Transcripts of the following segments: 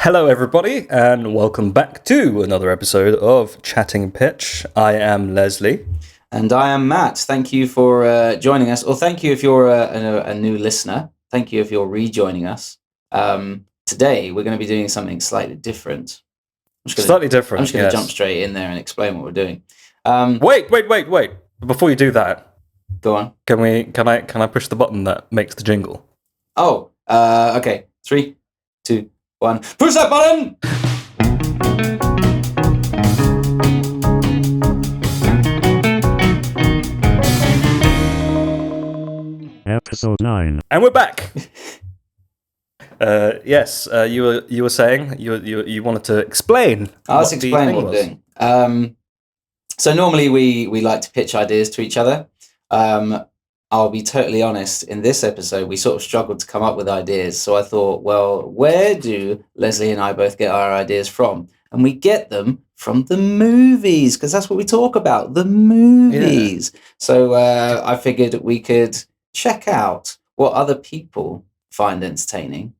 Hello, everybody, and welcome back to another episode of Chatting Pitch. I am Leslie. And I am Matt. Thank you for joining us. Or thank you if you're a new listener. Thank you if you're rejoining us. Today, we're going to be doing something slightly different. I'm just going to jump straight in there and explain what we're doing. Wait. Before you do that, go on. Can I push the button that makes the jingle? Oh, okay. 3, 2, 1. Push that button! Episode 9. And we're back. Yes, you were saying you wanted to explain. Let's explain what we're doing. So normally we like to pitch ideas to each other. I'll be totally honest, in this episode, we sort of struggled to come up with ideas. So I thought, well, where do Leslie and I both get our ideas from? And we get them from the movies, because that's what we talk about, the movies. Yeah. So I figured we could check out what other people find entertaining.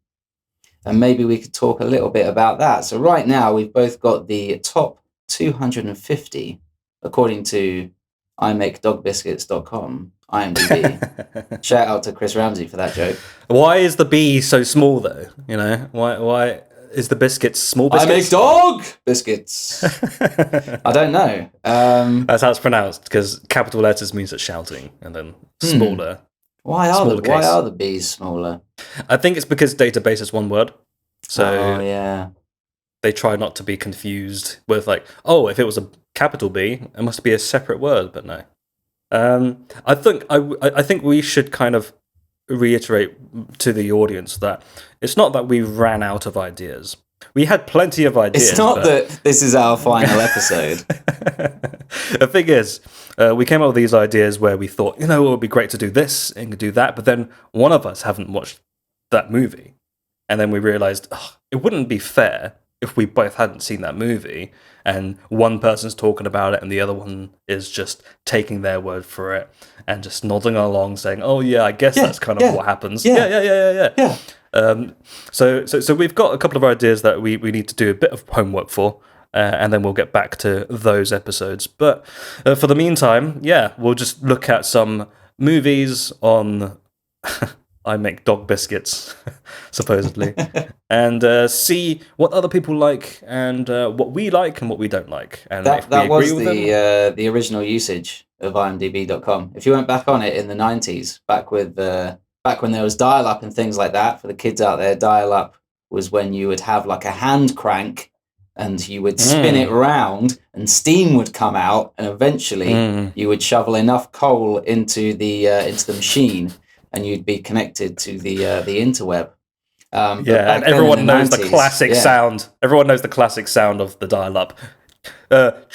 And maybe we could talk a little bit about that. So right now, we've both got the top 250, according to imakedogbiscuits.com. IMDb. Shout out to Chris Ramsey for that joke. Why is the B so small though? You know, why is the biscuits small biscuits? I make dog biscuits. I don't know. That's how it's pronounced, because capital letters means it's shouting, and then smaller. Why are the B's smaller? I think it's because database is one word. So yeah. They try not to be confused with like, oh, if it was a capital B, it must be a separate word, but no. I think we should kind of reiterate to the audience that it's not that we ran out of ideas. We had plenty of ideas. It's not that this is our final episode. The thing is, we came up with these ideas where we thought, it would be great to do this and do that, but then one of us haven't watched that movie. And then we realized it wouldn't be fair if we both hadn't seen that movie and one person's talking about it and the other one is just taking their word for it and just nodding along saying, oh yeah, I guess that's kind of what happens. Yeah. So we've got a couple of ideas that we need to do a bit of homework for, and then we'll get back to those episodes. But for the meantime, we'll just look at some movies on I Make Dog Biscuits, supposedly, and see what other people like and what we like and what we don't like. And that was the original usage of IMDb.com. If you went back on it in the 90s, back when there was dial-up and things like that, for the kids out there, dial-up was when you would have like a hand crank and you would spin it around and steam would come out, and eventually you would shovel enough coal into the machine and you'd be connected to the interweb. And everyone knows the classic sound. Everyone knows the classic sound of the dial-up. To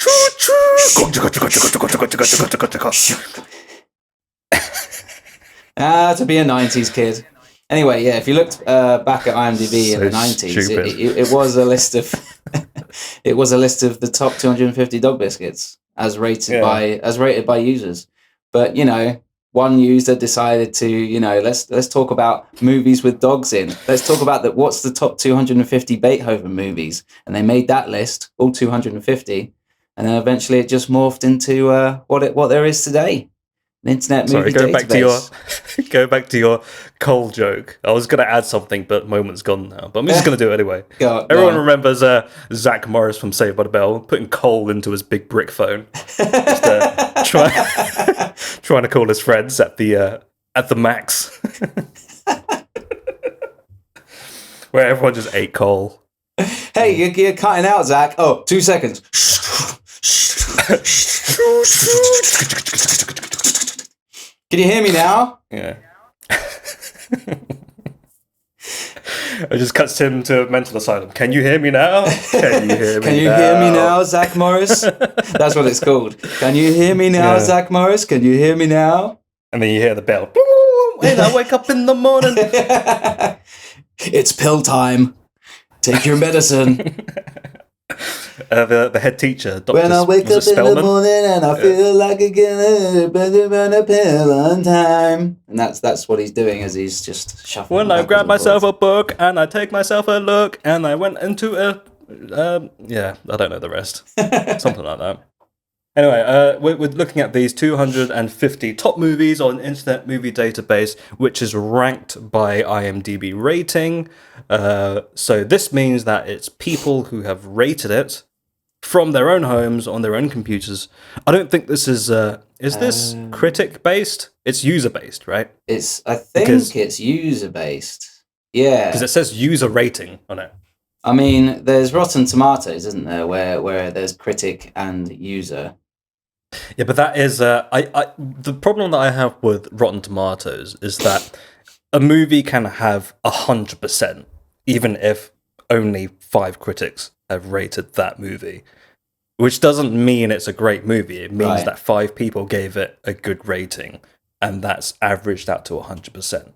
be a 90s kid. Anyway, if you looked back at IMDb in the 90s, it was a list of it was a list of the top 250 dog biscuits as rated by users. But one user decided to, let's talk about movies with dogs in. Let's talk about what's the top 250 Beethoven movies. And they made that list, all 250. And then eventually it just morphed into what there is today. An internet movie database. Go back to your coal joke. I was going to add something, but moment's gone now. But I'm just going to do it anyway. Everyone remembers Zach Morris from Saved by the Bell putting coal into his big brick phone. Just trying to call his friends at the max. Where everyone just ate coal. Hey, you're cutting out, Zach. Oh, 2 seconds. Can you hear me now? Yeah. It just cuts him to a mental asylum. Can you hear me now? Can you hear me Can you hear me now, Zach Morris? That's what it's called. Can you hear me now, Zach Morris? Can you hear me now? And then you hear the bell. And I wake up in the morning. It's pill time. Take your medicine. The head teacher, Dr. When I wake was it up in the Spellman? morning and I feel like I get better on a pill on time. And that's what he's doing as he's just shuffling. When I backwards grab and myself forwards. a book and I take myself a look and I went into a yeah, I don't know the rest. Something like that. Anyway, we're looking at these 250 top movies on Internet Movie Database, which is ranked by IMDb rating. So this means that it's people who have rated it from their own homes on their own computers. I don't think this is this critic based? It's user based, right? I think it's user based. Yeah. Because it says user rating on it. I mean, there's Rotten Tomatoes, isn't there, where there's critic and user. Yeah, but that is the problem that I have with Rotten Tomatoes is that a movie can have 100%, even if only 5 critics have rated that movie, which doesn't mean it's a great movie. It means that 5 people gave it a good rating, and that's averaged out to 100%.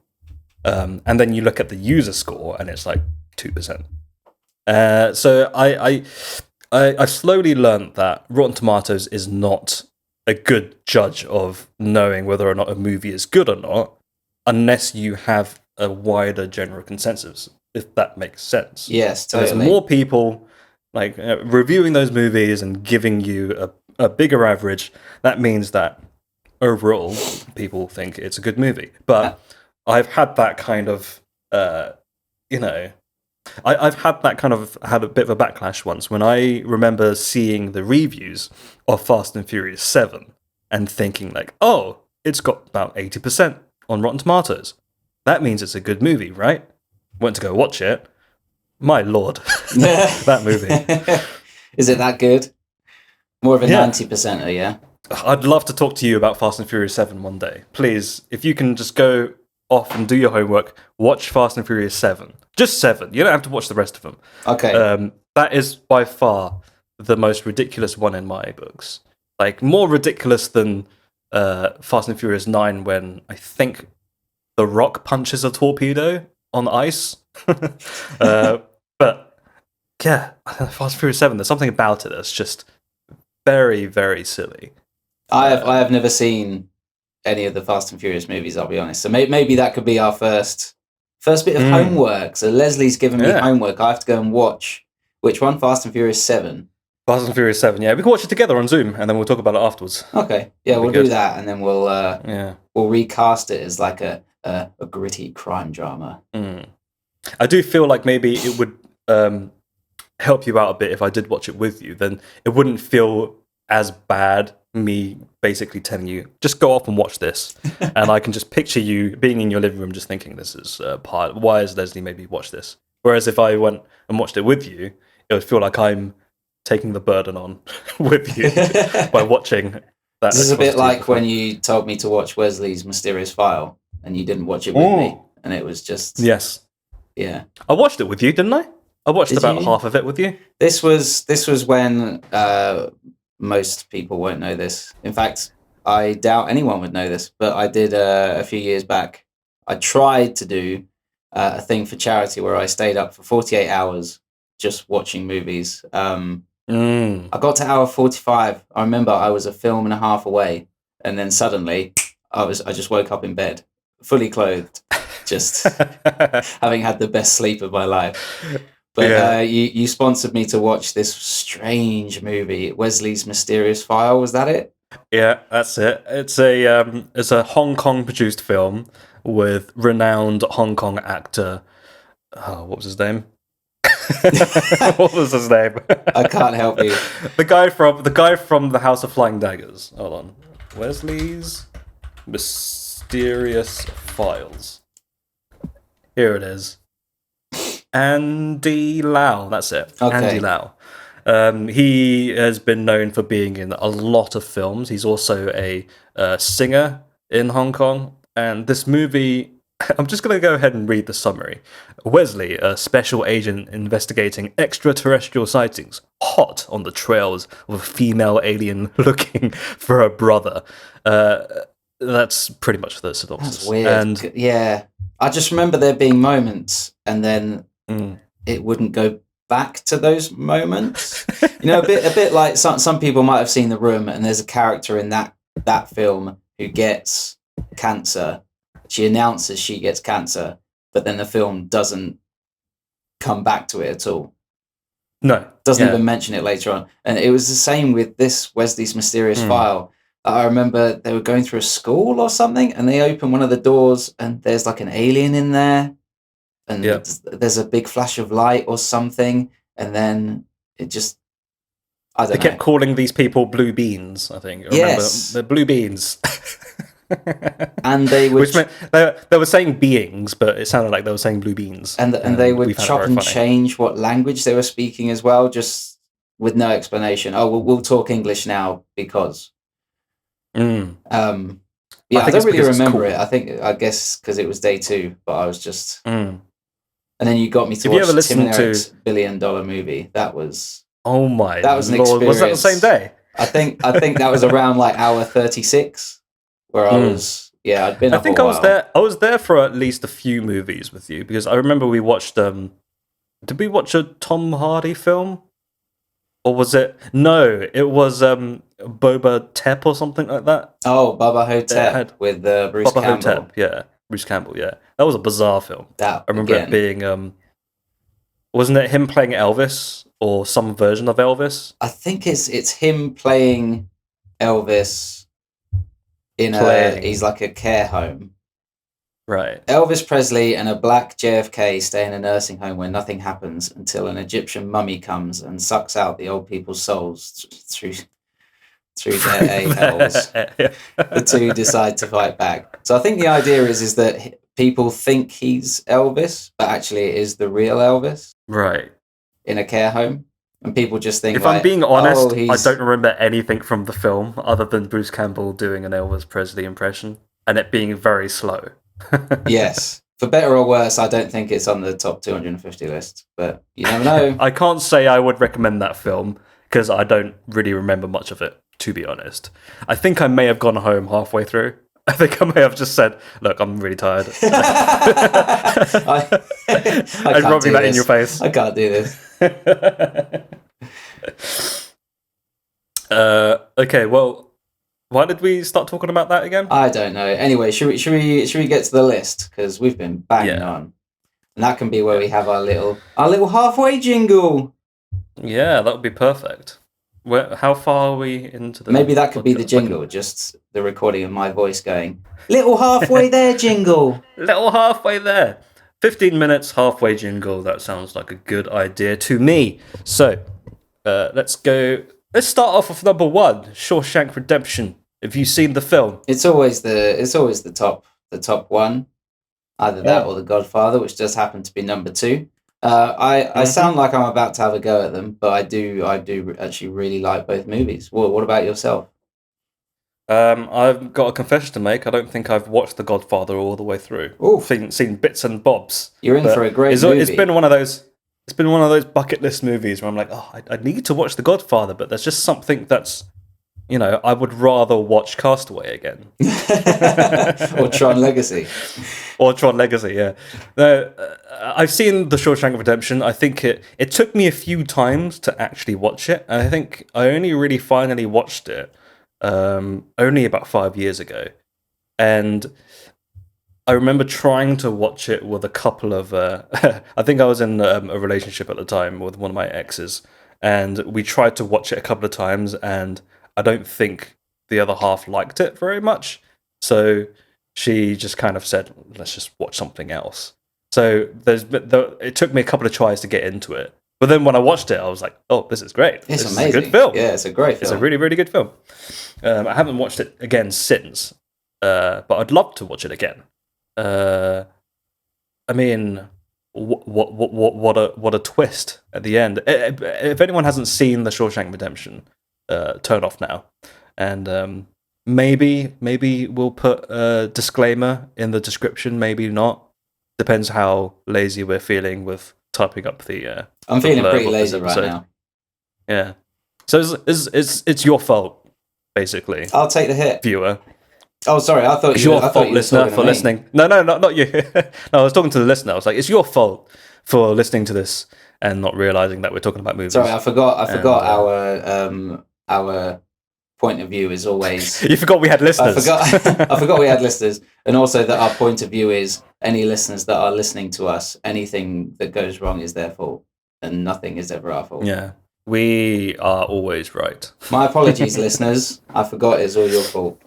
And then you look at the user score, and it's like 2%. So I've slowly learned that Rotten Tomatoes is not a good judge of knowing whether or not a movie is good or not, unless you have a wider general consensus, if that makes sense. Yes, totally. So there's more people like reviewing those movies and giving you a bigger average. That means that overall, people think it's a good movie. But I've had that kind of, I've had that kind of had a bit of a backlash once when I remember seeing the reviews of Fast and Furious 7 and thinking like, oh, it's got about 80% on Rotten Tomatoes. That means it's a good movie, right? Went to go watch it. My lord, that movie. Is it that good? More of a 90%er, yeah? I'd love to talk to you about Fast and Furious 7 one day. Please, if you can just go off and do your homework, watch Fast and Furious 7. Just 7. You don't have to watch the rest of them. Okay. That is by far the most ridiculous one in my books. Like, more ridiculous than Fast and Furious 9 when I think The Rock punches a torpedo on ice. But, yeah, Fast and Furious 7, there's something about it that's just very, very silly. I have never seen any of the Fast and Furious movies, I'll be honest. So maybe that could be our first bit of homework. So Leslie's given me homework. I have to go and watch which one? Fast and Furious 7. Fast and Furious 7, yeah. We can watch it together on Zoom, and then we'll talk about it afterwards. Okay, yeah, we'll do that, and then we'll recast it as like a gritty crime drama. I do feel like maybe it would help you out a bit if I did watch it with you. Then it wouldn't feel as bad, me basically telling you, just go off and watch this. And I can just picture you being in your living room just thinking, this is why has Leslie made me watch this? Whereas if I went and watched it with you, it would feel like I'm taking the burden on with you by watching that. This is a bit like when you told me to watch Wesley's Mysterious File and you didn't watch it with me. And it was just... Yes. Yeah. I watched it with you, didn't I? I watched about half of it with you. This was when... most people won't know this. In fact, I doubt anyone would know this, but I did a few years back. I tried to do a thing for charity where I stayed up for 48 hours just watching movies. I got to hour 45. I remember I was a film and a half away, and then suddenly I just woke up in bed, fully clothed, just having had the best sleep of my life. But you sponsored me to watch this strange movie, Wesley's Mysterious File. Was that it? Yeah, that's it. It's a Hong Kong produced film with renowned Hong Kong actor. Oh, what was his name? What was his name? I can't help you. The guy from the House of Flying Daggers. Hold on. Wesley's Mysterious Files. Here it is. Andy Lau, that's it. Okay. Andy Lau. He has been known for being in a lot of films. He's also a singer in Hong Kong. And this movie, I'm just going to go ahead and read the summary. Wesley, a special agent investigating extraterrestrial sightings, hot on the trails of a female alien looking for her brother. That's pretty much the synopsis. That's weird. And yeah. I just remember there being moments and then it wouldn't go back to those moments. A bit like some people might have seen The Room, and there's a character in that film who gets cancer. She announces she gets cancer, but then the film doesn't come back to it at all. No. Doesn't even mention it later on. And it was the same with this Wesley's Mysterious File. I remember they were going through a school or something, and they open one of the doors, and there's like an alien in there, and there's a big flash of light or something, and then it just, I don't know. They kept calling these people blue beans, I think. Yes. Remember, the blue beans. And they would... Which meant they were saying beings, but it sounded like they were saying blue beans. And they would chop and change what language they were speaking as well, just with no explanation. Oh, we'll talk English now because... I don't really remember it. I guess because it was day 2, but I was just... And then you got me to watch Tim and Eric's $1 billion movie. That was... Oh my That was an Lord. experience. Was that the same day? I think that was around like hour 36, where I was... Yeah, I'd been up I think a I while. was there. I was there for at least a few movies with you, because I remember we watched... did we watch a Tom Hardy film? Or was it... No, it was Boba Tep or something like that. Oh, Bubba Hotep with Bruce Bubba Campbell. Hotep, yeah. Bruce Campbell, yeah. That was a bizarre film. I remember it being... wasn't it him playing Elvis? Or some version of Elvis? I think it's him playing Elvis in he's like a care home. Right. Elvis Presley and a black JFK stay in a nursing home where nothing happens until an Egyptian mummy comes and sucks out the old people's souls through their a-holes. The two decide to fight back. So I think the idea is that people think he's Elvis, but actually it is the real Elvis. Right. In a care home. And people just think, if I'm being honest, I don't remember anything from the film other than Bruce Campbell doing an Elvis Presley impression and it being very slow. Yes. For better or worse, I don't think it's on the top 250 list, but you never know. I can't say I would recommend that film because I don't really remember much of it, to be honest. I think I may have gone home halfway through. I think I may have just said, look, I'm really tired. I and rubbing that in your face. I can't do this. Okay, well, why did we start talking about that again? I don't know. Anyway, should we get to the list? Because we've been banging on. And that can be where we have our little halfway jingle. Yeah, that would be perfect. How far are we into the... Maybe that could be the jingle, just the recording of my voice going, little halfway there jingle. Little halfway there. 15 minutes, halfway jingle. That sounds like a good idea to me. So, let's go... Let's start off with number 1, Shawshank Redemption. Have you seen the film? It's always the top one. Either that or The Godfather, which does happen to be number 2. I sound like I'm about to have a go at them, but I do actually really like both movies. Well, what about yourself? I've got a confession to make. I don't think I've watched The Godfather all the way through. Seen bits and bobs. You're in for a great movie. It's been one of those bucket list movies where I'm like, oh, I need to watch The Godfather, but there's just something that's, I would rather watch Castaway again. Or Tron Legacy. Or Tron Legacy, yeah. No, I've seen The Shawshank Redemption. I think it took me a few times to actually watch it. And I think I only really finally watched it only about 5 years ago. And I remember trying to watch it with a couple of... I think I was in a relationship at the time with one of my exes. And we tried to watch it a couple of times and I don't think the other half liked it very much. So she just kind of said, let's just watch something else. So it took me a couple of tries to get into it. But then when I watched it, I was like, oh, this is great. It's this amazing. Is a good film. Yeah, it's a great film. It's a really, really good film. I haven't watched it again since, but I'd love to watch it again. I mean, what a twist at the end. If anyone hasn't seen The Shawshank Redemption, turn off now. And maybe we'll put a disclaimer in the description, maybe not. Depends how lazy we're feeling with typing up the... I'm feeling pretty lazy right now. Yeah. So it's your fault, basically. I'll take the hit. Viewer. Oh, sorry. I thought it's your fault, listener, for listening. No, not you. No, I was talking to the listener. I was like, it's your fault for listening to this and not realizing that we're talking about movies. Sorry, I forgot our point of view is always. You forgot we had listeners. I forgot we had listeners, and also that our point of view is any listeners that are listening to us. Anything that goes wrong is their fault, and nothing is ever our fault. Yeah, we are always right. My apologies, listeners. I forgot it's all your fault.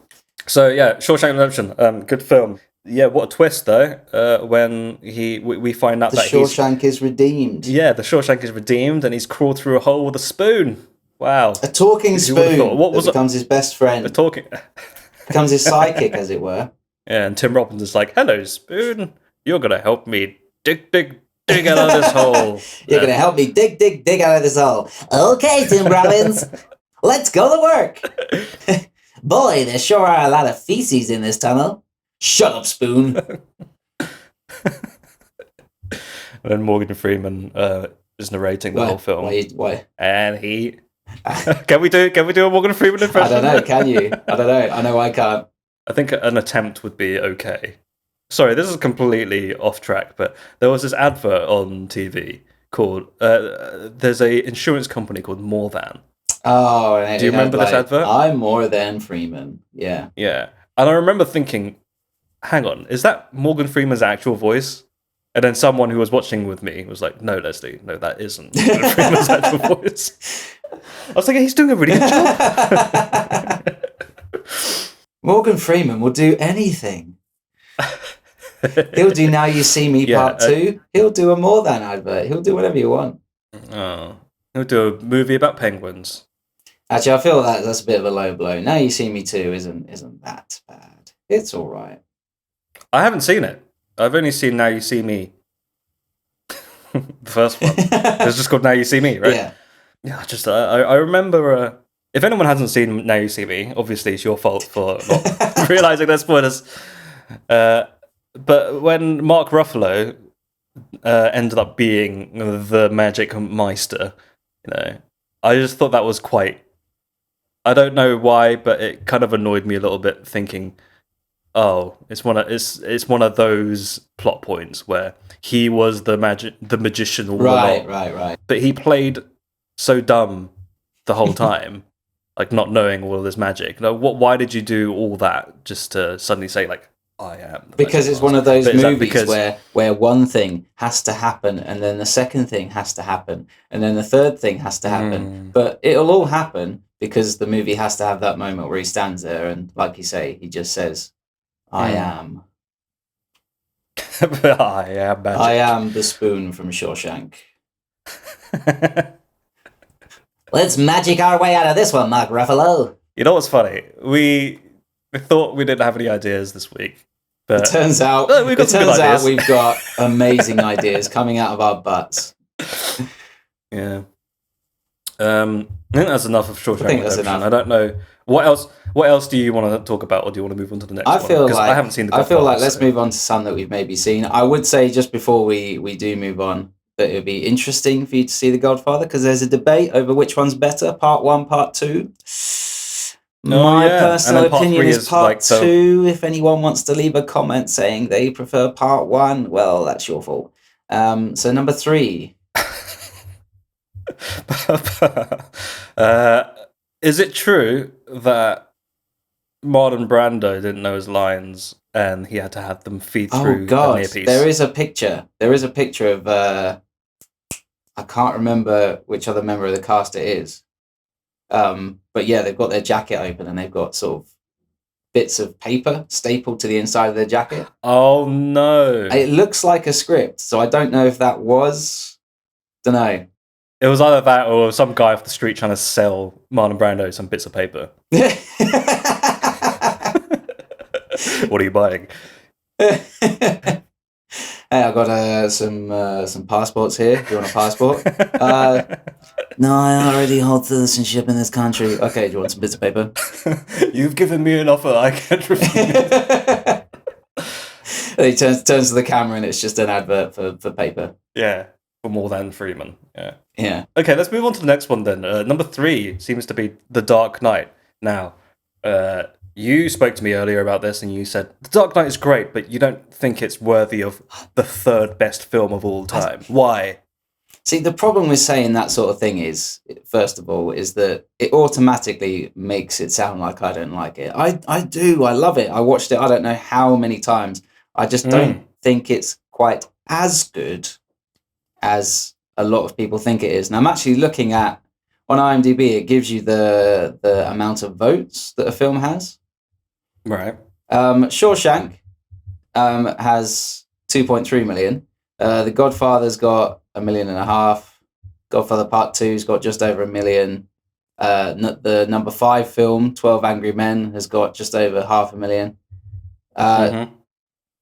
So yeah, Shawshank Redemption, good film. Yeah, what a twist though. When we find out The that Shawshank is redeemed. Yeah, the Shawshank is redeemed, and he's crawled through a hole with a spoon. Wow, A talking spoon What was that becomes his best friend. a talking? Becomes his sidekick, as it were. Yeah, and Tim Robbins is like, "Hello, spoon. You're gonna help me dig out of this hole. You're going to help me dig out of this hole. Okay, Tim Robbins. Let's go to work. Boy, there sure are a lot of feces in this tunnel. Shut up, Spoon. And then Morgan Freeman is narrating the whole film, Why? and he can we do a Morgan Freeman impression? I don't know. Can you? I don't know. I know I can't. I think an attempt would be okay. Sorry, this is completely off track, but there was this advert on TV called there's a insurance company called More Than. Oh, and do you remember this advert? I'm More Than Freeman. Yeah. Yeah, and I remember thinking, hang on, is that Morgan Freeman's actual voice? And then someone who was watching with me was like, no, Leslie, no, that isn't Morgan Freeman's actual voice. I was thinking, he's doing a really good job. Morgan Freeman will do anything. He'll do Now You See Me Part 2. He'll do a More Than advert. He'll do whatever you want. Oh, he'll do a movie about penguins. Actually, I feel that's a bit of a low blow. Now You See Me 2 isn't that bad. It's all right. I haven't seen it. I've only seen Now You See Me. The first one. It's just called Now You See Me, right? Yeah. Yeah, I remember. If anyone hasn't seen Now You See Me, obviously it's your fault for not realizing there's spoilers. But when Mark Ruffalo ended up being the Magic Meister, I just thought that was quite. I don't know why, but it kind of annoyed me a little bit, thinking, "Oh, it's one of those plot points where he was the magician all along." Right. But he played so dumb the whole time, like not knowing all of this magic. Why did you do all that just to suddenly say like, I am? Because it's one of those movies where one thing has to happen, and then the second thing has to happen, and then the third thing has to happen. But it'll all happen because the movie has to have that moment where he stands there and, like you say, he just says, I am. I am magic. I am the spoon from Shawshank. Let's magic our way out of this one, Mark Ruffalo. You know what's funny? We thought we didn't have any ideas this week. But it turns out we've got amazing ideas coming out of our butts. Yeah. I think that's enough of Shawshank Redemption. That's enough. I don't know. What else do you want to talk about, or do you want to move on to the next one? Because I haven't seen the I feel like let's move on to some that we've maybe seen. I would say just before we do move on, that it would be interesting for you to see The Godfather, because there's a debate over which one's better, part 1, part 2. My personal opinion is part 2. If anyone wants to leave a comment saying they prefer part 1, well, that's your fault. So number 3. Is it true that Marlon Brando didn't know his lines and he had to have them feed through an earpiece? There is a picture. There is a picture of I can't remember which other member of the cast it is. But yeah, they've got their jacket open and they've got sort of bits of paper stapled to the inside of their jacket. Oh no. It looks like a script, so I don't know if that was. Don't know. It was either that or some guy off the street trying to sell Marlon Brando some bits of paper. What are you buying? Hey, I got some passports here. Do you want a passport? No, I already hold citizenship in this country. Okay, do you want some bits of paper? You've given me an offer I can't refuse. And he turns to the camera and it's just an advert for paper. Yeah, for More Than Freeman. Yeah. Okay, let's move on to the next one then. Number 3 seems to be The Dark Knight. Now, You spoke to me earlier about this, and you said The Dark Knight is great, but you don't think it's worthy of the third best film of all time. Why? See, the problem with saying that sort of thing is, first of all, is that it automatically makes it sound like I don't like it. I do. I love it. I watched it I don't know how many times. I just don't think it's quite as good as a lot of people think it is. And I'm actually looking at, on IMDb, it gives you the amount of votes that a film has. Right. Shawshank has 2.3 million. The Godfather's got 1.5 million. Godfather Part 2's got just over 1 million. The number 5 film, 12 Angry Men, has got just over 500,000.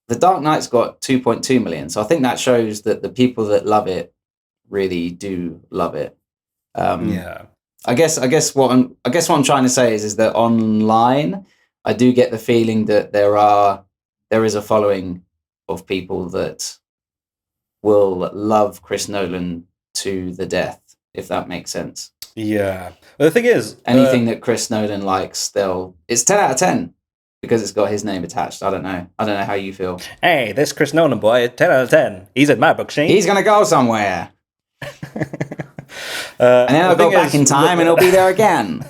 The Dark Knight's got 2.2 million. So I think that shows that the people that love it really do love it. I guess what I'm trying to say is that online, I do get the feeling that there is a following of people that will love Chris Nolan to the death, if that makes sense. Yeah. But the thing is, anything that Chris Nolan likes, it's 10 out of 10 because it's got his name attached. I don't know how you feel. Hey, this Chris Nolan boy, 10 out of 10. He's in my book, Shane. He's gonna go somewhere. And then I'll go back in time and he'll be there again.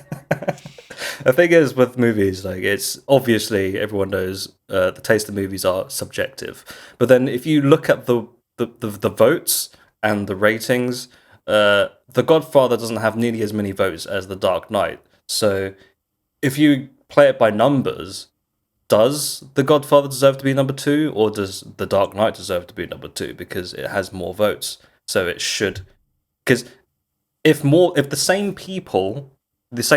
The thing is with movies, like, it's obviously everyone knows the taste of movies are subjective. But then if you look at the votes and the ratings, The Godfather doesn't have nearly as many votes as The Dark Knight. So if you play it by numbers, does The Godfather deserve to be number 2, or does The Dark Knight deserve to be number 2 because it has more votes? So it should, because if the same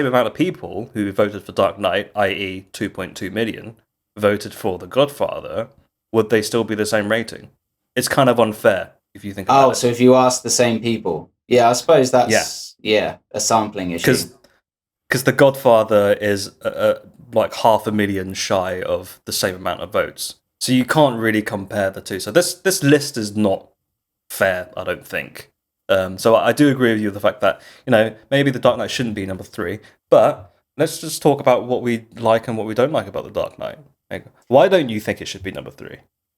amount of people who voted for Dark Knight, i.e. 2.2 million, voted for The Godfather, would they still be the same rating? It's kind of unfair if you think about it. Oh, so if you ask the same people. Yeah, I suppose that's a sampling issue. Because The Godfather is like 500,000 shy of the same amount of votes. So you can't really compare the two. So this list is not fair, I don't think. So I do agree with you with the fact that, maybe The Dark Knight shouldn't be number 3, but let's just talk about what we like and what we don't like about The Dark Knight. Like, why don't you think it should be number 3?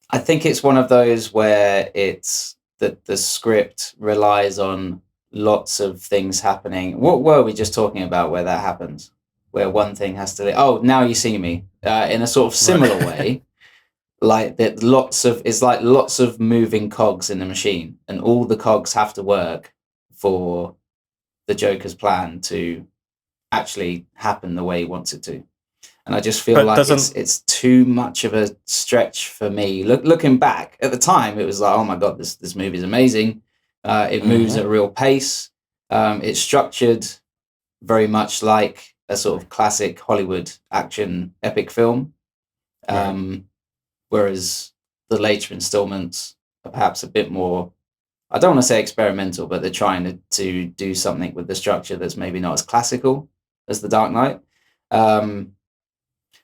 I think it's one of those where it's that the script relies on lots of things happening. What were we just talking about where that happens? Where one thing has to... Oh, Now You See Me. In a sort of similar way. Like that, lots of moving cogs in the machine, and all the cogs have to work for the Joker's plan to actually happen the way he wants it to. And I just feel like it's too much of a stretch for me. Looking back at the time, it was like, oh my god, this movie is amazing. It moves at a real pace. It's structured very much like a sort of classic Hollywood action epic film. Whereas the later installments are perhaps a bit more, I don't want to say experimental, but they're trying to do something with the structure that's maybe not as classical as The Dark Knight. But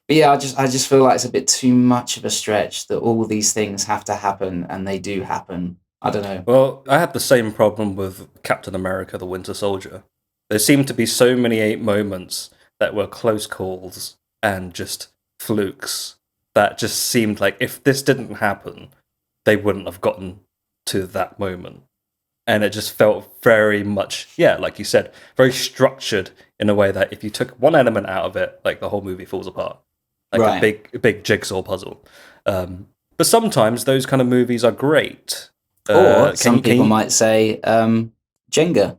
yeah, I just feel like it's a bit too much of a stretch that all these things have to happen, and they do happen. I don't know. Well, I had the same problem with Captain America: The Winter Soldier. There seemed to be so many moments that were close calls and just flukes that just seemed like if this didn't happen, they wouldn't have gotten to that moment. And it just felt very much, like you said, very structured in a way that if you took one element out of it, like the whole movie falls apart. Like a big jigsaw puzzle. But sometimes those kind of movies are great. Or some people might say Jenga.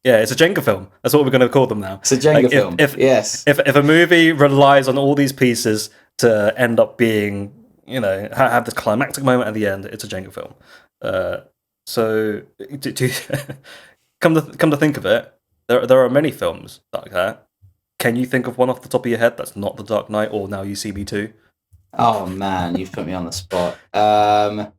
Yeah, it's a Jenga film. That's what we're going to call them now. It's a Jenga film. Yes. If a movie relies on all these pieces to end up being, have this climactic moment at the end, it's a Jenga film. So, come to think of it, there are many films like that. Can you think of one off the top of your head that's not The Dark Knight or Now You See Me Too? Oh man, you've put me on the spot. Any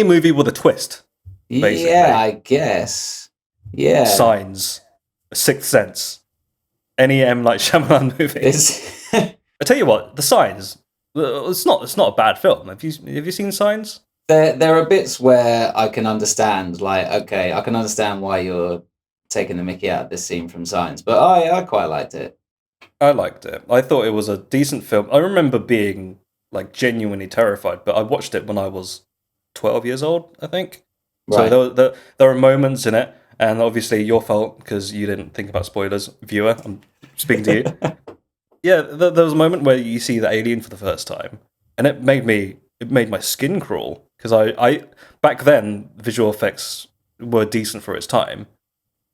movie with a twist. Basically. Yeah, I guess. Yeah. Signs, Sixth Sense, any M. Night Shyamalan movie. I tell you what, The Signs. It's not a bad film. Have you seen Signs? There are bits where I can understand. Like, okay, I can understand why you're taking the mickey out of this scene from Signs, but I quite liked it. I liked it. I thought it was a decent film. I remember being like genuinely terrified, but I watched it when I was 12 years old, I think. Right. So there were moments in it, and obviously your fault because you didn't think about spoilers, viewer. I'm speaking to you. Yeah, there was a moment where you see the alien for the first time, and it made my skin crawl because I back then visual effects were decent for its time,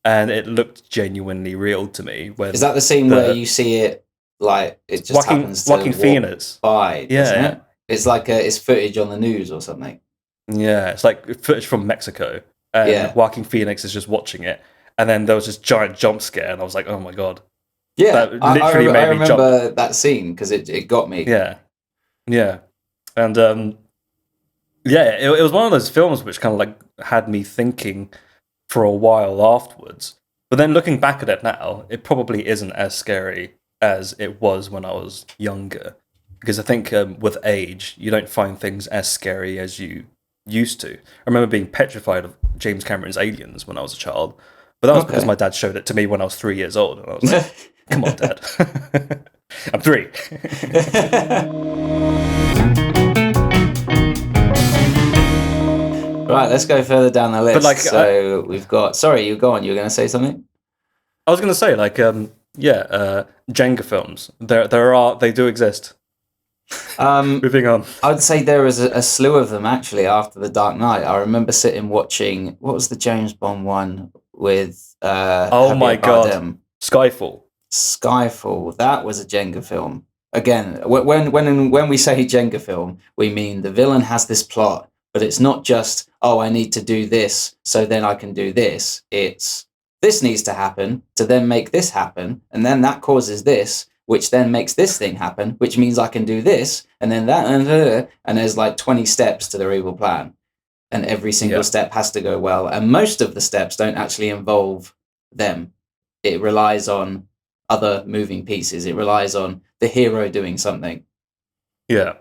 and it looked genuinely real to me. When Is that the scene where you see it like it just happens to Joaquin walk Phoenix by? Yeah, doesn't yeah. it? It's like it's footage on the news or something. Yeah, it's like footage from Mexico, and Yeah. Joaquin Phoenix is just watching it, and then there was this giant jump scare, and I was like, oh my god. Yeah, That literally made I me jump. remember that scene because it got me. Yeah, and it was one of those films which kind of like had me thinking for a while afterwards. But then looking back at it now, it probably isn't as scary as it was when I was younger, because I think with age you don't find things as scary as you used to. I remember being petrified of James Cameron's Aliens when I was a child, but that was because my dad showed it to me when I was 3 years old, and I was like, come on, Dad. I'm 3. Right, let's go further down the list. But, like, so we've got. Sorry, you go on. You were going to say something. I was going to say, like, Jenga films. They do exist. Moving on. I'd say there was a slew of them actually after The Dark Knight. I remember sitting watching. What was the James Bond one with? Oh my god, Skyfall. Skyfall. That was a Jenga film. Again, when we say Jenga film, we mean the villain has this plot, but it's not just, oh, I need to do this, so then I can do this. It's, this needs to happen to then make this happen, and then that causes this, which then makes this thing happen, which means I can do this, and then that, and there's like 20 steps to their evil plan. And every single step has to go well. And most of the steps don't actually involve them. It relies on other moving pieces. It relies on the hero doing something. Yeah.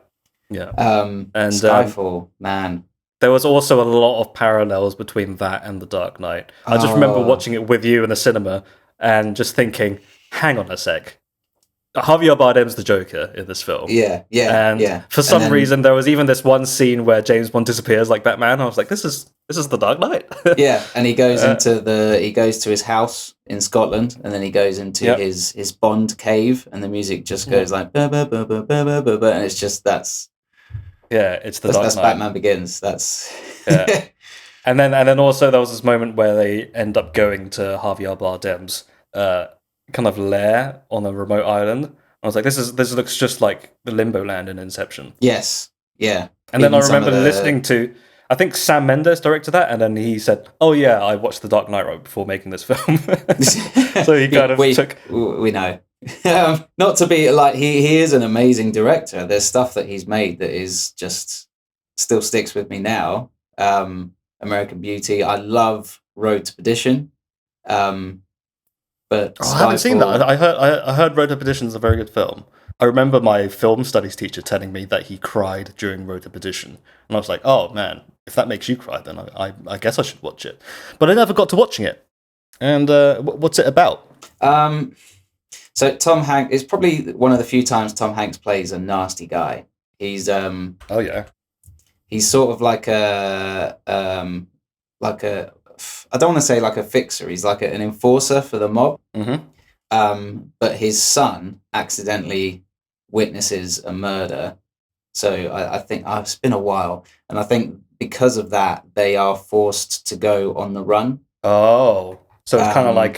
And Skyfall, man. There was also a lot of parallels between that and The Dark Knight. I just remember watching it with you in the cinema and just thinking, hang on a sec. Javier Bardem's the Joker in this film. Yeah. And for some reason, there was even this one scene where James Bond disappears like Batman. I was like, this is The Dark Knight. Yeah, and he goes to his house in Scotland, and then he goes into his Bond cave, and the music just goes like ba ba ba ba ba ba ba, and it's just it's the Dark Knight. That's Batman Begins. That's and then also there was this moment where they end up going to Javier Bardem's kind of lair on a remote island. I was like, this looks just like the Limbo Land in Inception. Yes, yeah. And then I remember listening to, I think Sam Mendes directed that, and then he said, "Oh yeah, I watched The Dark Knight right before making this film." So he kind of took. We know. Not to be like he is an amazing director. There's stuff that he's made that is just still sticks with me now. American Beauty. I love Road to Perdition. But I haven't seen that. I heard Road to Perdition is a very good film. I remember my film studies teacher telling me that he cried during Road to Perdition, and I was like, "Oh man, if that makes you cry, then I guess I should watch it." But I never got to watching it. And what's it about? So Tom Hanks, it's probably one of the few times Tom Hanks plays a nasty guy. He's he's sort of like a I don't want to say like a fixer. He's like an enforcer for the mob. Mm-hmm. But his son accidentally witnesses a murder. So I think it's been a while, and I think because of that, they are forced to go on the run. Oh, so it's kind of like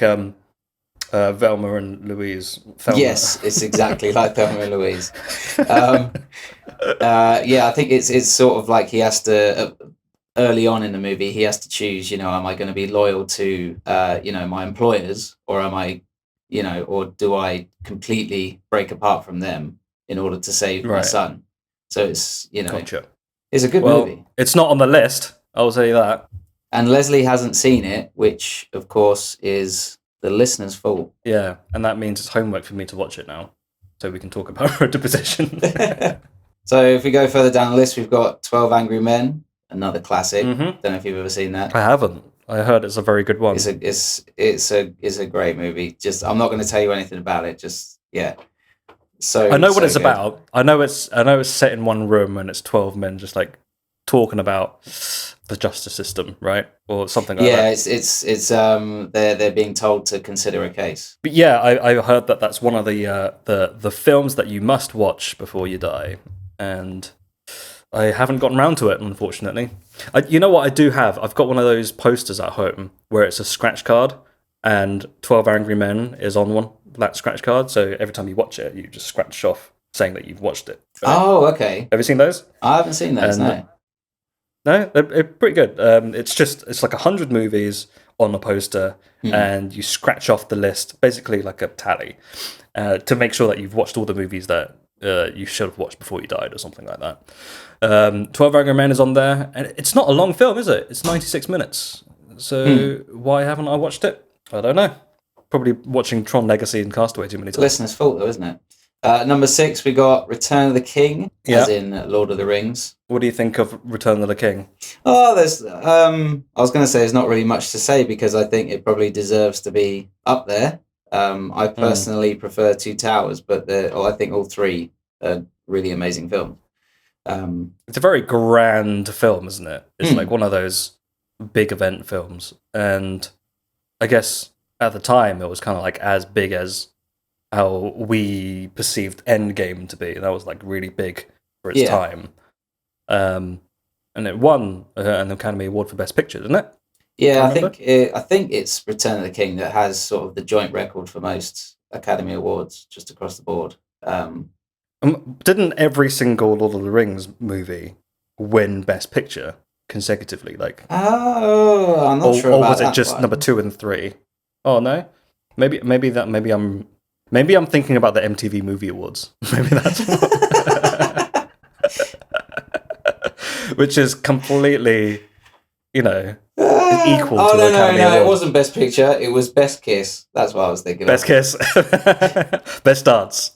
Velma and Louise. Yes, it's exactly like Velma and Louise. I think it's sort of like he has to. Early on in the movie, he has to choose, am I going to be loyal to, my employers, or am I, or do I completely break apart from them in order to save my son? So it's, Gotcha. It's a good movie. It's not on the list, I'll say that. And Leslie hasn't seen it, which, of course, is the listener's fault. Yeah, and that means it's homework for me to watch it now, so we can talk about Road to Perdition. So if we go further down the list, we've got 12 Angry Men. Another classic. Mm-hmm. Don't know if you've ever seen that. I haven't. I heard it's a very good one. It's a great movie. Just I'm not going to tell you anything about it. Just yeah. So I know what so it's good. about. I know it's set in one room and it's 12 men just like talking about the justice system, right? Or something like Yeah, that. it's they're being told to consider a case. But yeah, I heard that that's one of the films that you must watch before you die, and I haven't gotten around to it, unfortunately. You know what I do have? I've got one of those posters at home where it's a scratch card, and 12 Angry Men is on that scratch card. So every time you watch it, you just scratch off saying that you've watched it. Right? Oh, okay. Have you seen those? I haven't seen those. And- No. No, they're pretty good. It's like 100 movies on a poster, and you scratch off the list, basically like a tally, to make sure that you've watched all the movies that you should have watched before you died, or something like that. 12 Angry Men is on there, and it's not a long film, is it? It's 96 minutes. So why haven't I watched it? I don't know. Probably watching Tron Legacy and Castaway too many times. Listener's fault, though, isn't it? Number 6, we got Return of the King, as in Lord of the Rings. What do you think of Return of the King? Oh, there's. I was going to say there's not really much to say because I think it probably deserves to be up there. I personally prefer Two Towers, but I think all three are really amazing films. It's a very grand film, isn't it? It's like one of those big event films, and I guess at the time it was kind of like as big as how we perceived Endgame to be. That was like really big for its time. And it won an Academy Award for Best Picture, didn't it? Yeah, I think it's Return of the King that has sort of the joint record for most Academy Awards just across the board. Didn't every single Lord of the Rings movie win Best Picture consecutively? Like, I'm not sure about that. Or was it just number 2 and 3? Oh no, maybe I'm thinking about the MTV Movie Awards. Maybe that's which is completely, equal to the Academy no, Award. it wasn't Best Picture. It was Best Kiss. That's what I was thinking. Best Kiss, Best Dance.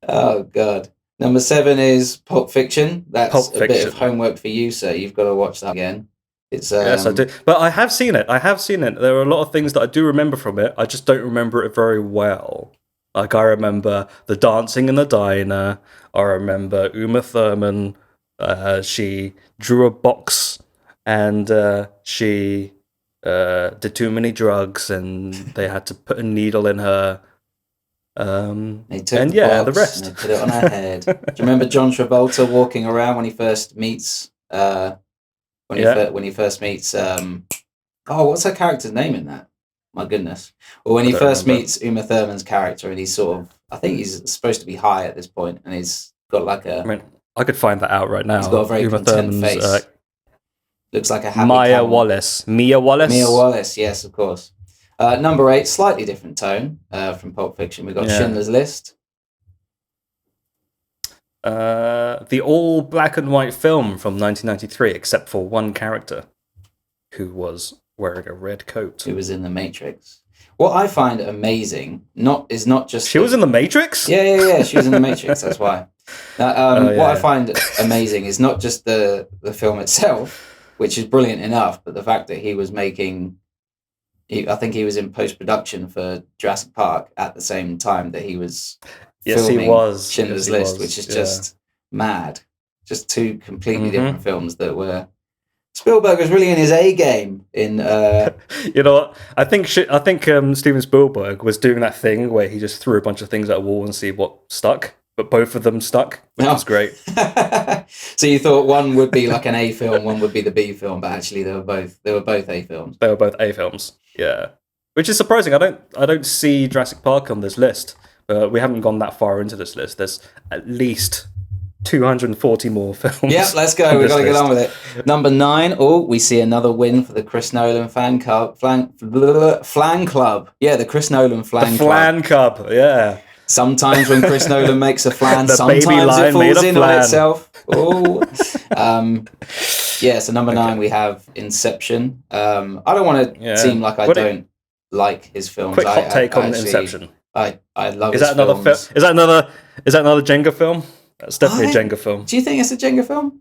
Oh God. Number 7 is Pulp Fiction. That's Pulp a bit Fiction. of homework for you, sir. You've got to watch that again. It's Yes, I do. But I have seen it. There are a lot of things that I do remember from it. I just don't remember it very well. Like, I remember the dancing in the diner. I remember Uma Thurman. She drew a box and she did too many drugs and they had to put a needle in her. They took and the the box rest. and they put it on her head. Do you remember John Travolta walking around when he first meets... When he first meets, what's her character's name in that? My goodness. Well, when he first meets Uma Thurman's character, and he's sort of, I think he's supposed to be high at this point, and he's got like a. I mean, I could find that out right now. He's got a very Uma content Thurman's, face. Looks like a happy Mia camel. Wallace. Mia Wallace, yes, of course. Number 8, slightly different tone from Pulp Fiction. We've got Schindler's List. The all black and white film from 1993, except for one character who was wearing a red coat. Who was in The Matrix. What I find amazing is not just... She was in The Matrix? Yeah, she was in The Matrix, that's why. What I find amazing is not just the film itself, which is brilliant enough, but the fact that he was making... I think he was in post-production for Jurassic Park at the same time that he was... Yes, he was. Schindler's List, which is just mad. Just two completely different films that were... Spielberg was really in his A game. You know what? I think Steven Spielberg was doing that thing where he just threw a bunch of things at a wall and see what stuck, but both of them stuck, which was great. So you thought one would be like an A film, one would be the B film, but actually they were both A films. They were both A films. Yeah, which is surprising. I don't see Jurassic Park on this list. We haven't gone that far into this list. There's at least 240 more films. Yeah, let's go. We've got to get on with it. Number 9. Oh, we see another win for the Chris Nolan Flan Club. Yeah, the Chris Nolan Flan Club. Flan Club, yeah. Sometimes when Chris Nolan makes a flan, The sometimes baby lion it falls made a in on flan. itself. Oh, so number 9 we have Inception. I don't want to seem like I don't like his films. Quick hot take on Inception. I love. Is his that another films. Is that another Jenga film? That's definitely a Jenga film. Do you think it's a Jenga film?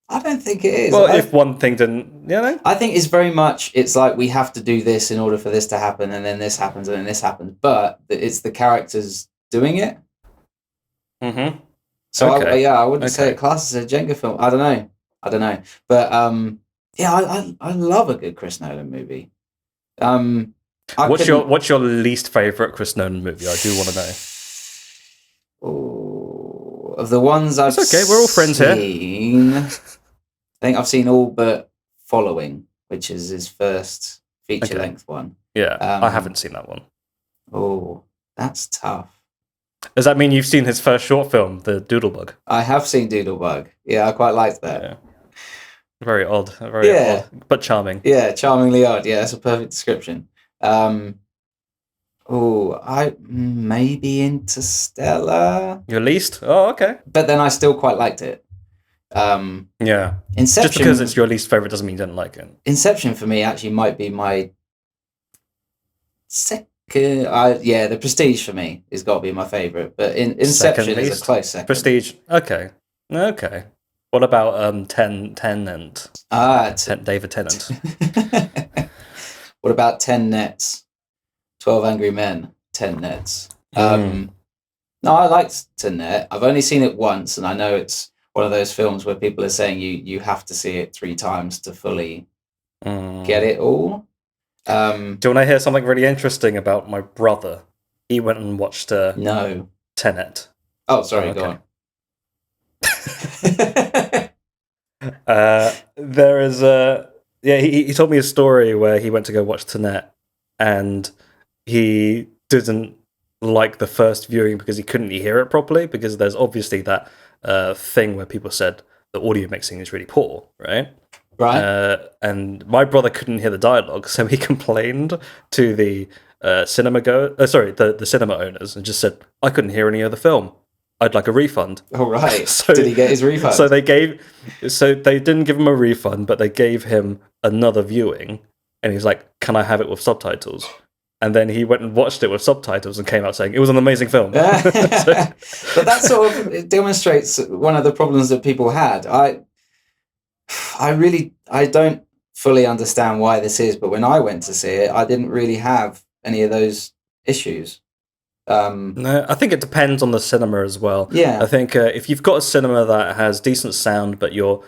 I don't think it is. Well, if one thing didn't, you know. I think it's very much, it's like we have to do this in order for this to happen, and then this happens, and then this happens. But it's the characters doing it. Mm-hmm. So Okay. I wouldn't say it classes as a Jenga film. I don't know. But I love a good Chris Nolan movie. What's your least favorite Chris Nolan movie? I do want to know. Oh, of the ones I've It's okay, we're all friends here. I think I've seen all but Following, which is his first feature-length one. Yeah, I haven't seen that one. Oh, that's tough. Does that mean you've seen his first short film, The Doodlebug? I have seen Doodlebug. Yeah, I quite liked that. Yeah. Very odd. Very odd, but charming. Yeah, charmingly odd. Yeah, that's a perfect description. I maybe Interstellar. Your least? Oh, okay. But then I still quite liked it. Yeah. Inception. Just because it's your least favorite doesn't mean you didn't like it. Inception for me actually might be my second. The Prestige for me has got to be my favorite. But Inception is a close second. Prestige. Okay. What about Tenant? David Tennant. What about 10 Nets? 12 Angry Men, 10 Nets. No, I liked Tenet. I've only seen it once, and I know it's one of those films where people are saying you have to see it 3 times to fully get it all. Do you want to hear something really interesting about my brother? He went and watched Tenet. Oh, sorry, go on. There is he told me a story where he went to go watch Tenet, and he didn't like the first viewing because he couldn't hear it properly, because there's obviously that thing where people said the audio mixing is really poor, right? And my brother couldn't hear the dialogue, so he complained to the the cinema owners, and just said, I couldn't hear any of the film. I'd like a refund. Oh, right. Did he get his refund? So they didn't give him a refund, but they gave him another viewing, and he's like, can I have it with subtitles? And then he went and watched it with subtitles and came out saying it was an amazing film. But that sort of demonstrates one of the problems that people had. I don't fully understand why this is, but when I went to see it, I didn't really have any of those issues. No, I think it depends on the cinema as well. Yeah, I think if you've got a cinema that has decent sound, but you're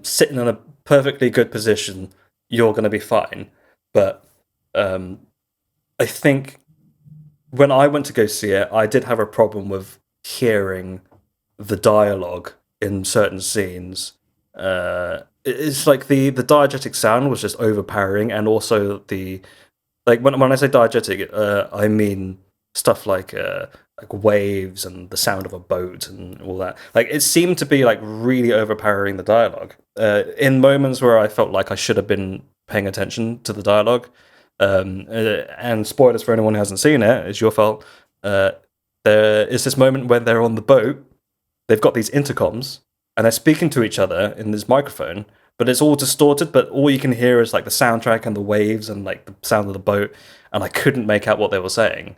sitting in a perfectly good position, you're going to be fine. But I think when I went to go see it, I did have a problem with hearing the dialogue in certain scenes. It's like the diegetic sound was just overpowering, and also when I say diegetic, I mean stuff like waves and the sound of a boat and all that. Like, it seemed to be like really overpowering the dialogue. In moments where I felt like I should have been paying attention to the dialogue. And spoilers for anyone who hasn't seen it, it's your fault. There is this moment when they're on the boat. They've got these intercoms and they're speaking to each other in this microphone, but it's all distorted, but all you can hear is like the soundtrack and the waves and like the sound of the boat, and I couldn't make out what they were saying,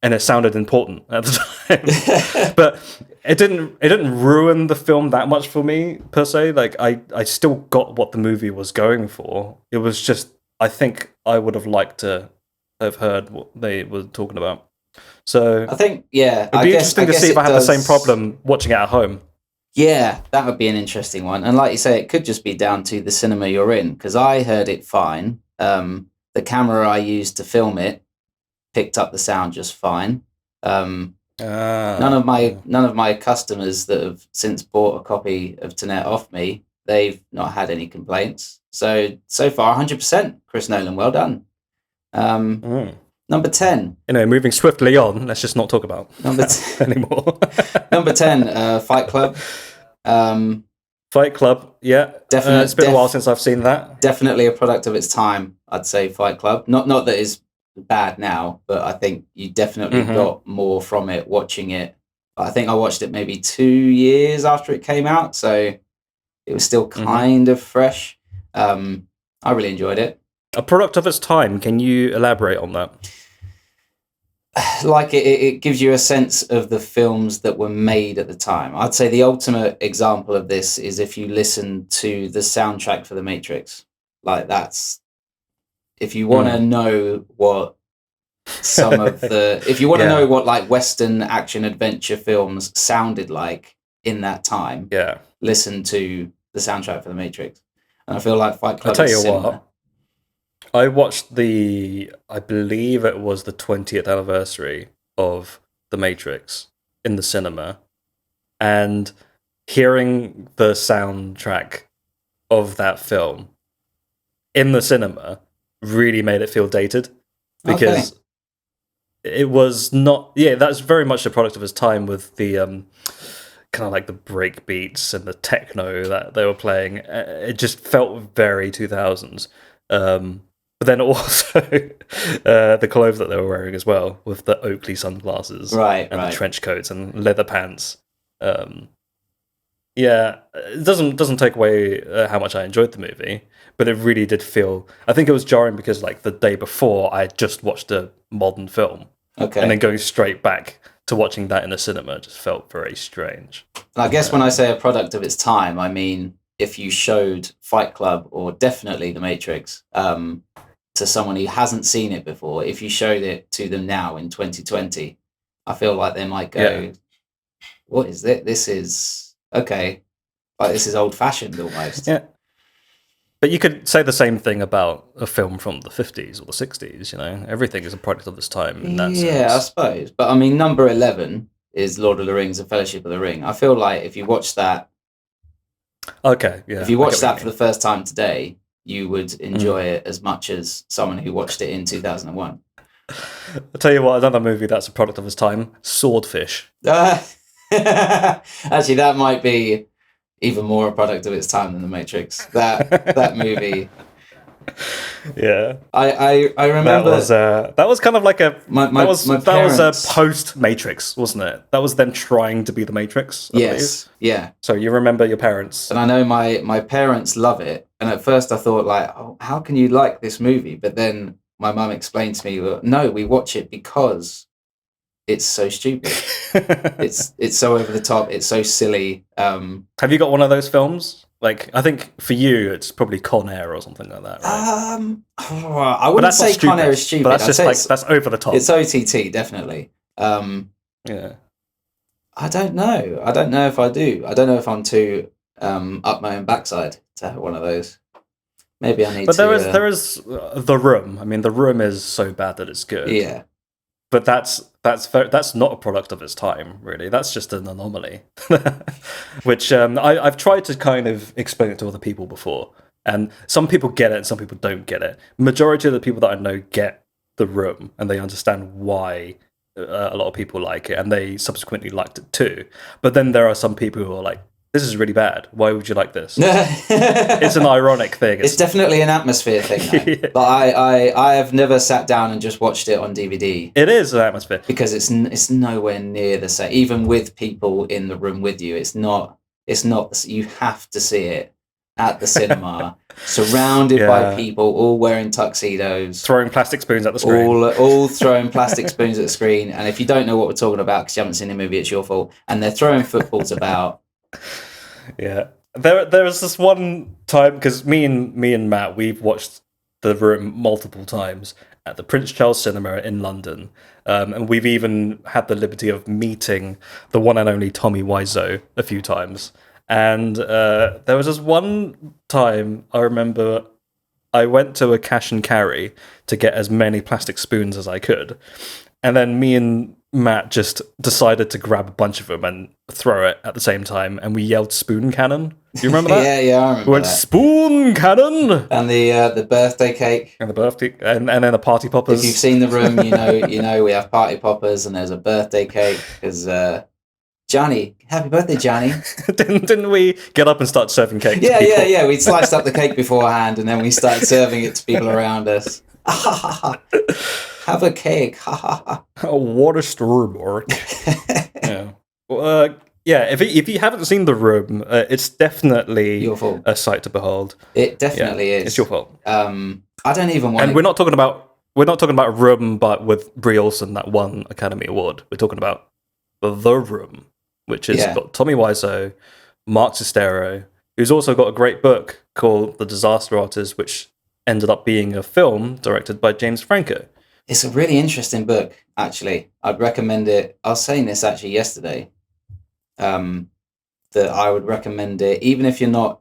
and it sounded important at the time. But it didn't ruin the film that much for me per se. Like, I still got what the movie was going for. It was just, I think I would have liked to have heard what they were talking about. So I think, yeah, it'd be interesting to see if I had the same problem watching it at home. Yeah, that would be an interesting one. And like you say, it could just be down to the cinema you're in, because I heard it fine. The camera I used to film it picked up the sound just fine. None of my customers that have since bought a copy of Tenet off me, they've not had any complaints. So far, 100%. Chris Nolan, well done. Number 10. Moving swiftly on, let's just not talk about anymore. Number 10, Fight Club. Fight Club, yeah. Definitely. It's been a while since I've seen that. Definitely a product of its time, I'd say, Fight Club. Not that it's bad now, but I think you definitely got more from it watching it. I think I watched it maybe 2 years after it came out, so it was still kind of fresh. I really enjoyed it. A product of its time. Can you elaborate on that? like it gives you a sense of the films that were made at the time. I'd say the ultimate example of this is if you listen to the soundtrack for The Matrix. Like that's, if you want to know what some of the, if you want to know what like Western action adventure films sounded like in that time, listen to the soundtrack for The Matrix. And I feel like Fight Club is similar. What, I watched I believe it was the 20th anniversary of The Matrix in the cinema, and hearing the soundtrack of that film in the cinema really made it feel dated, because it was not, that's very much a product of its time, with the kind of like the break beats and the techno that they were playing. It just felt very 2000s. But then also the clothes that they were wearing as well, with the Oakley sunglasses, and the trench coats and leather pants. It doesn't take away how much I enjoyed the movie, but it really did feel. I think it was jarring because like the day before I had just watched a modern film, and then going straight back to watching that in the cinema just felt very strange. And I guess when I say a product of its time, I mean if you showed Fight Club, or definitely The Matrix, to someone who hasn't seen it before, if you showed it to them now in 2020, I feel like they might go, what is this? This is, like this is old-fashioned almost. Yeah. But you could say the same thing about a film from the 50s or the 60s, you know? Everything is a product of this time in that sense. Yeah, I suppose. But I mean, number 11 is Lord of the Rings and Fellowship of the Ring. I feel like if you watch that... if you watch that for the first time today, you would enjoy it as much as someone who watched it in 2001. I'll tell you what, another movie that's a product of its time, Swordfish. Actually, that might be even more a product of its time than The Matrix. That movie. Yeah, I remember that was kind of like a my that was parents, a post Matrix, wasn't it? That was them trying to be the Matrix. I believe. Yeah. So you remember your parents, and I know my parents love it. And at first I thought like, oh, how can you like this movie? But then my mum explained to me, well, no, we watch it because it's so stupid. it's so over the top. It's so silly. Have you got one of those films? Like, I think for you, it's probably Con Air or something like that, right? I wouldn't say Con Air is stupid. But that's just like, that's over the top. It's OTT, definitely. Yeah. I don't know. I don't know if I do. I don't know if I'm too up my own backside to have one of those. Maybe I need to... But there is The Room. I mean, The Room is so bad that it's good. Yeah. But that's not a product of its time, really. That's just an anomaly, which I've tried to kind of explain it to other people before, and some people get it and some people don't get it. Majority of the people that I know get The Room, and they understand why a lot of people like it, and they subsequently liked it too. But then there are some people who are like, this is really bad. Why would you like this? It's an ironic thing. It's definitely an atmosphere thing, though. Yeah. But I have never sat down and just watched it on DVD. It is an atmosphere. Because it's nowhere near the same. Even with people in the room with you, it's not. You have to see it at the cinema, surrounded by people, all wearing tuxedos. Throwing plastic spoons at the screen. All throwing plastic spoons at the screen. And if you don't know what we're talking about because you haven't seen the movie, it's your fault. And they're throwing footballs about. Yeah, there was this one time, because me and Matt, we've watched The Room multiple times at the Prince Charles Cinema in London, and we've even had the liberty of meeting the one and only Tommy Wiseau a few times. And there was this one time I remember I went to a cash and carry to get as many plastic spoons as I could, and then me and Matt just decided to grab a bunch of them and throw it at the same time, and we yelled "spoon cannon." Do you remember that? Yeah, I remember. We went spoon cannon, and the birthday cake, and and then the party poppers. If you've seen The Room, you know we have party poppers, and there's a birthday cake because Johnny, happy birthday, Johnny. Didn't we get up and start serving cake? Yeah. We sliced up the cake beforehand, and then we started serving it to people around us. Have a cake. What a story, Mark. Yeah. Well, if you haven't seen The Room, it's definitely your fault. A sight to behold. It definitely is. It's your fault. I don't even want. And we're not talking about we're not talking about Room, but with Brie Olson that won Academy Award. We're talking about The Room, which has got Tommy Wiseau, Mark Sestero, who's also got a great book called The Disaster Artist, which ended up being a film directed by James Franco. It's a really interesting book, actually. I'd recommend it. I was saying this actually yesterday, that I would recommend it, even if you're not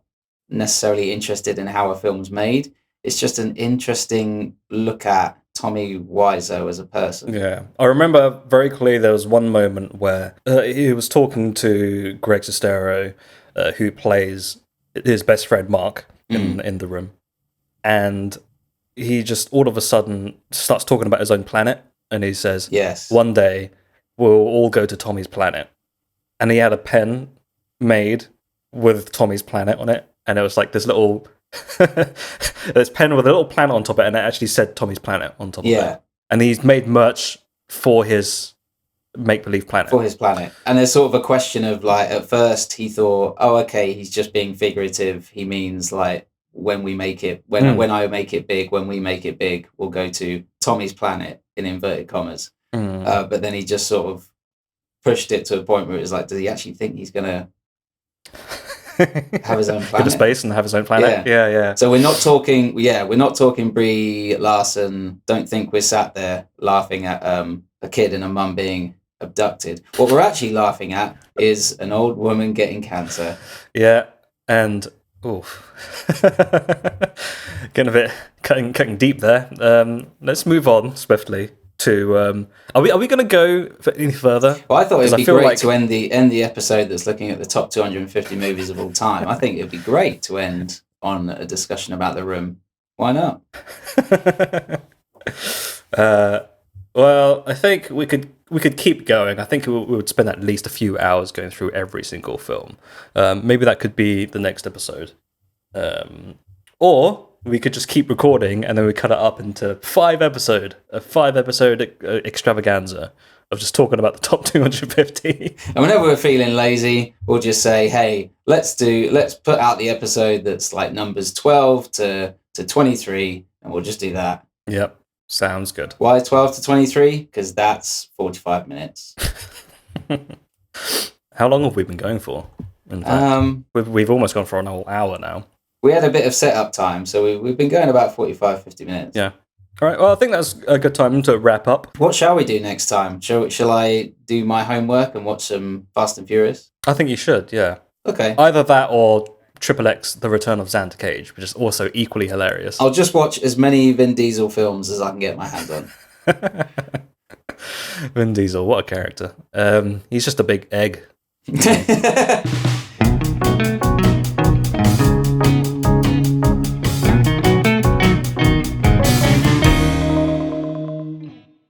necessarily interested in how a film's made. It's just an interesting look at Tommy Wiseau as a person. Yeah. I remember very clearly there was one moment where he was talking to Greg Sestero, who plays his best friend Mark in The Room. And he just all of a sudden starts talking about his own planet. And he says, Yes. one day we'll all go to Tommy's planet. And he had a pen made with Tommy's planet on it. And it was like this little... this pen with a little planet on top of it, and it actually said Tommy's planet on top of it. And he's made merch for his make-believe planet. For his planet. And there's sort of a question of, like, at first he thought, oh, okay, he's just being figurative. He means, like, when we make it, when I make it big, when we make it big, we'll go to Tommy's planet, in inverted commas. But then he just sort of pushed it to a point where it was like, does he actually think he's going to have his own planet? Go to space and have his own planet? Yeah. So we're not talking Brie Larson. Don't think we're sat there laughing at a kid and a mum being abducted. What we're actually laughing at is an old woman getting cancer. Yeah, and getting a bit cutting deep there. Let's move on swiftly to. Are we going to go any further? Well, I thought it'd be feel great like... to end the episode that's looking at the top 250 movies of all time. I think it'd be great to end on a discussion about The Room. Why not? Well, I think we could keep going. I think we would spend at least a few hours going through every single film. Maybe that could be the next episode. Or we could just keep recording and then we cut it up into a 5-episode extravaganza of just talking about the top 250. And whenever we're feeling lazy, we'll just say, hey, let's put out the episode that's like numbers 12 to 23, and we'll just do that. Yep. Sounds good. Why 12 to 23? Because that's 45 minutes. How long have we been going for? In fact, we've almost gone for an whole hour now. We had a bit of setup time, so we've been going about 45, 50 minutes. Yeah. All right. Well, I think that's a good time to wrap up. What shall we do next time? Shall I do my homework and watch some Fast and Furious? I think you should, yeah. Okay. Either that or XXX, The Return of Xander Cage, which is also equally hilarious. I'll just watch as many Vin Diesel films as I can get my hands on. Vin Diesel, what a character. He's just a big egg.